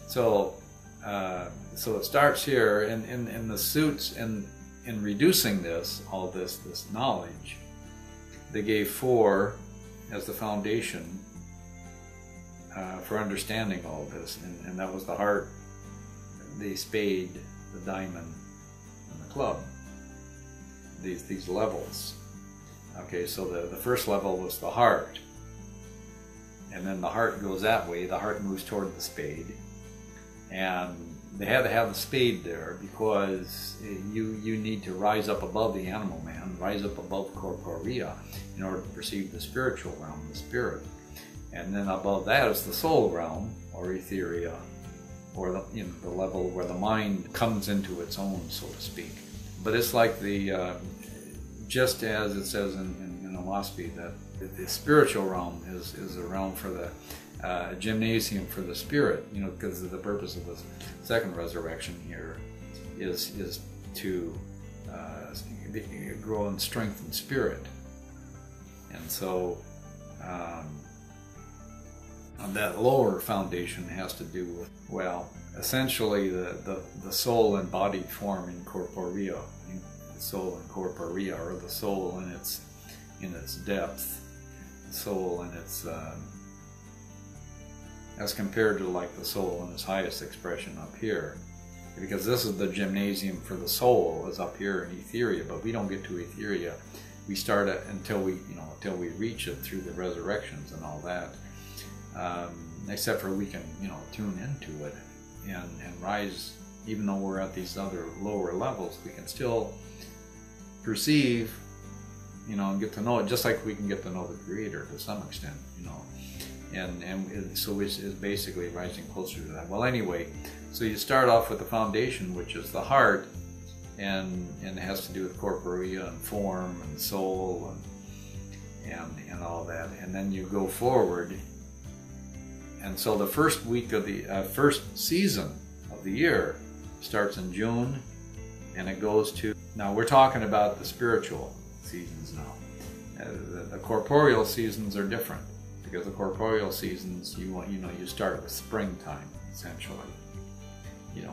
So, so it starts here in the suits, in reducing all this knowledge, they gave 4 as the foundation for understanding all this, and that was the heart, the spade, the diamond, and the club. These levels. Okay, so the first level was the heart, and then the heart goes that way. The heart moves toward the spade, and they had to have the spade there because you need to rise up above the animal man, rise up above corporea, in order to perceive the spiritual realm, the spirit. And then above that is the soul realm, or etheria, or the level where the mind comes into its own, so to speak. But it's like just as it says in Oahspe, that the spiritual realm is a realm for the gymnasium for the spirit, because the purpose of the second resurrection here is to grow in strength and spirit. And so that lower foundation has to do with, well, essentially the soul in body form in corporea, the soul in corporea, or the soul in its depth, the soul in its as compared to like the soul in its highest expression up here, because this is the gymnasium for the soul, is up here in etheria, but we don't get to etheria. We start it until we reach it through the resurrections and all that. Except for we can tune into it and rise, even though we're at these other lower levels, we can still perceive, and get to know it, just like we can get to know the Creator to some extent, and so it's basically rising closer to that. Well, anyway, so you start off with the foundation, which is the heart, and it has to do with corporea and form and soul and all that, and then you go forward. And so the first week of the first season of the year starts in June, and it goes to, now we're talking about the spiritual seasons now. The corporeal seasons are different, because the corporeal seasons, you start with springtime, essentially,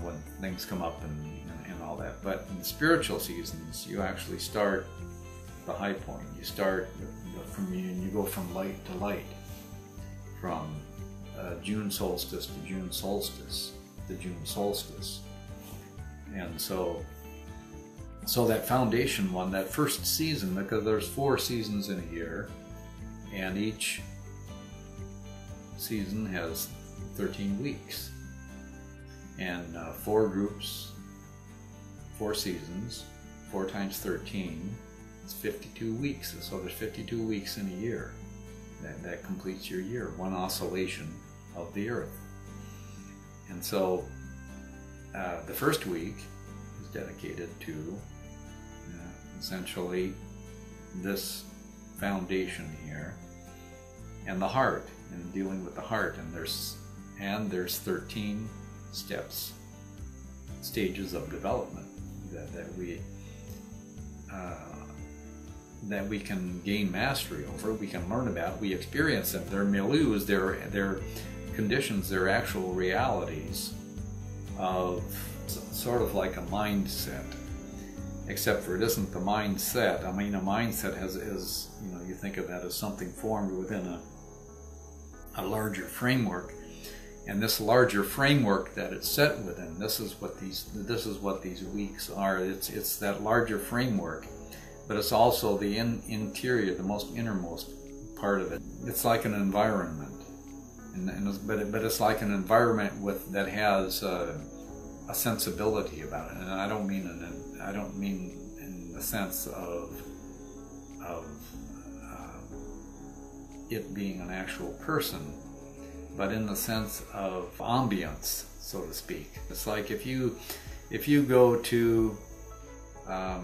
when things come up and all that. But in the spiritual seasons, you actually start the high point. You start you go from light to light, from June solstice to June solstice to June solstice. And so that foundation one, that first season, because there's 4 seasons in a year, and each season has 13 weeks, and 4 groups, 4 seasons, 4 times 13, it's 52 weeks. So there's 52 weeks in a year. That completes your year, one oscillation of the earth. And so the first week is dedicated to essentially this foundation here, and the heart, and dealing with the heart. And there's 13 stages of development that we can gain mastery over, we can learn about, we experience them. They're milieus, they're conditions, they're actual realities of sort of like a mindset, except for it isn't the mindset. I mean, a mindset is you think of that as something formed within a larger framework, and this larger framework that it's set within, this is what these weeks are. It's that larger framework, but it's also the interior, the most innermost part of it. It's like an environment, but it's like an environment that has a sensibility about it. And I don't mean in the sense of it being an actual person, but in the sense of ambience, so to speak. It's like if you go to a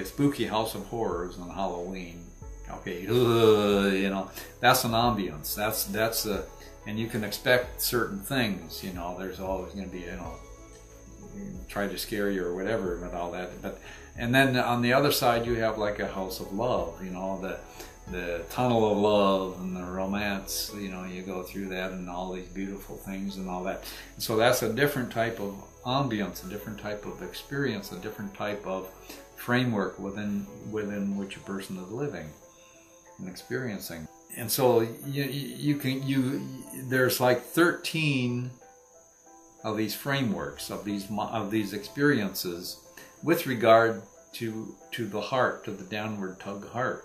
spooky house of horrors on Halloween. Okay, that's an ambience. That's and you can expect certain things. There's always going to be try to scare you or whatever and all that. And then on the other side, you have like a house of love. the tunnel of love and the romance, you know, you go through that and all these beautiful things and all that. And so that's a different type of ambience, a different type of experience, a different type of framework within which a person is living and experiencing. And so there's like 13 of these frameworks, of these experiences with regard to the heart, to the downward tug heart.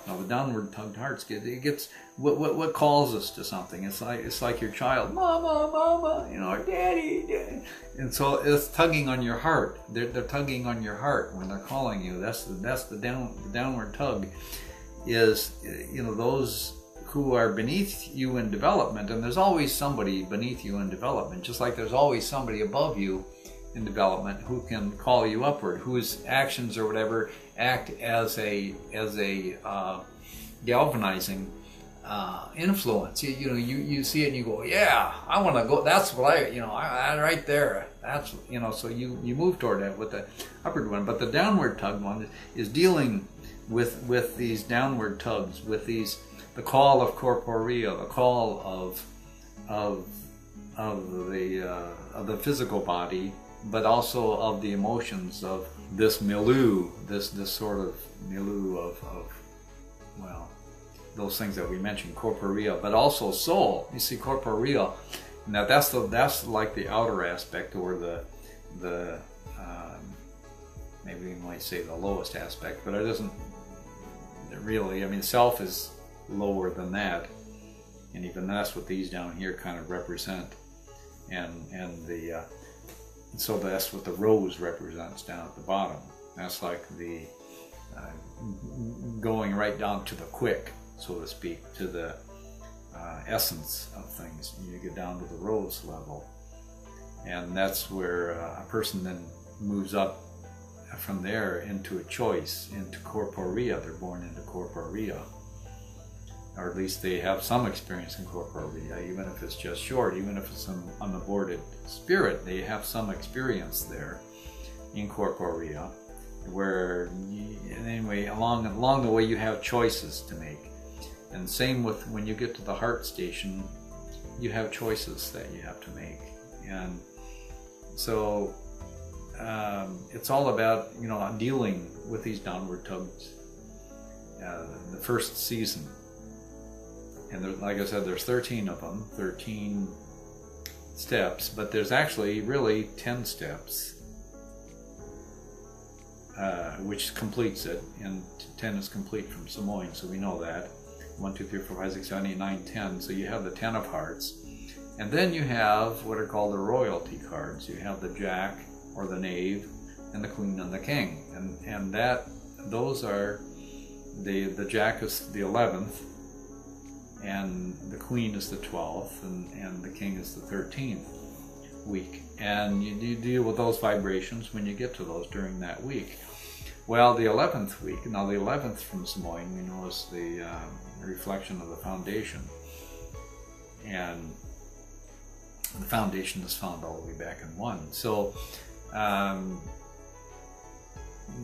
Now the downward tugged heart, it gets what calls us to something. It's like your child, mama, mama, you know, or daddy, daddy. And so it's tugging on your heart. They're tugging on your heart when they're calling you. That's the downward tug. Is, you know, those who are beneath you in development, and there's always somebody beneath you in development, just like there's always somebody above you in development who can call you upward, whose actions or whatever act as a galvanizing influence. You know, you see it and you go, yeah, I want to go. That's what I right there. That's, you know, so you move toward that with the upward one. But the downward tug one is dealing with these downward tugs, with the call of corporea, the call of the physical body, but also of the emotions, of this milieu, this sort of milieu of well, those things that we mentioned, corporeal, but also soul. You see, corporeal. Now that's like the outer aspect, or the maybe we might say the lowest aspect, but it isn't really. I mean, self is lower than that, and even that's what these down here kind of represent, and so that's what the rose represents down at the bottom. That's like the going right down to the quick, so to speak, to the essence of things. You get down to the rose level, and that's where a person then moves up from there into a choice, into corporea. They're born into corporea, or at least they have some experience in corporea, even if it's just short, even if it's an unaborted spirit. They have some experience there in corporea, where anyway, along the way you have choices to make. And same with when you get to the heart station, you have choices that you have to make. And so it's all about, you know, dealing with these downward tugs. The first season, and there, like I said, there's 13 of them, 13 steps, but there's actually really 10 steps, which completes it, and 10 is complete from Samoyed, so we know that. 1, 2, 3, 4, 5, 6, 7, 8, 9, 10. So you have the 10 of hearts, and then you have what are called the royalty cards. You have the Jack or the Knave, and the Queen and the King, and those are the Jack is the 11th, and the Queen is the 12th, and the King is the 13th week. And you deal with those vibrations when you get to those during that week. Well, the 11th week, now the 11th from Samoyed, we know is the reflection of the foundation. And the foundation is found all the way back in 1. So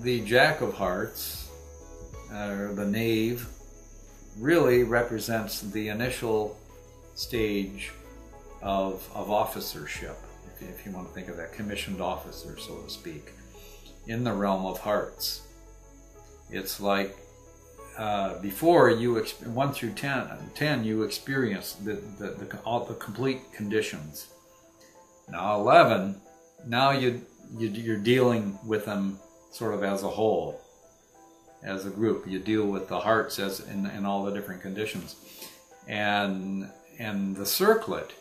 the Jack of Hearts, or the Knave, really represents the initial stage of officership, if you want to think of that, commissioned officer, so to speak, in the realm of hearts. It's like before you 1 through 10 you experience all the complete conditions. Now 11, now you're dealing with them sort of as a whole, as a group. You deal with the hearts as in all the different conditions, and the circlet,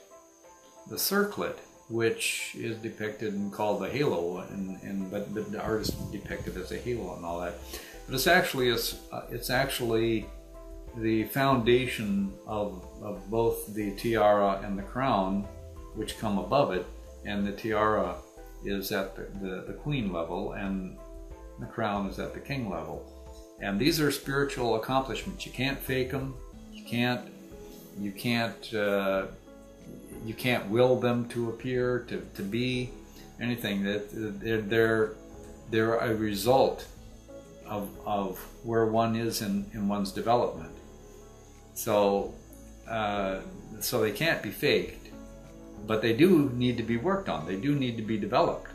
which is depicted and called the halo, but the artist depicted as a halo and all that. But it's actually the foundation of both the tiara and the crown, which come above it, and the tiara is at the queen level, and the crown is at the king level. And these are spiritual accomplishments. You can't fake them. You can't will them to appear, to be anything. That they're a result of where one is in one's development. So, so they can't be faked, but they do need to be worked on. They do need to be developed.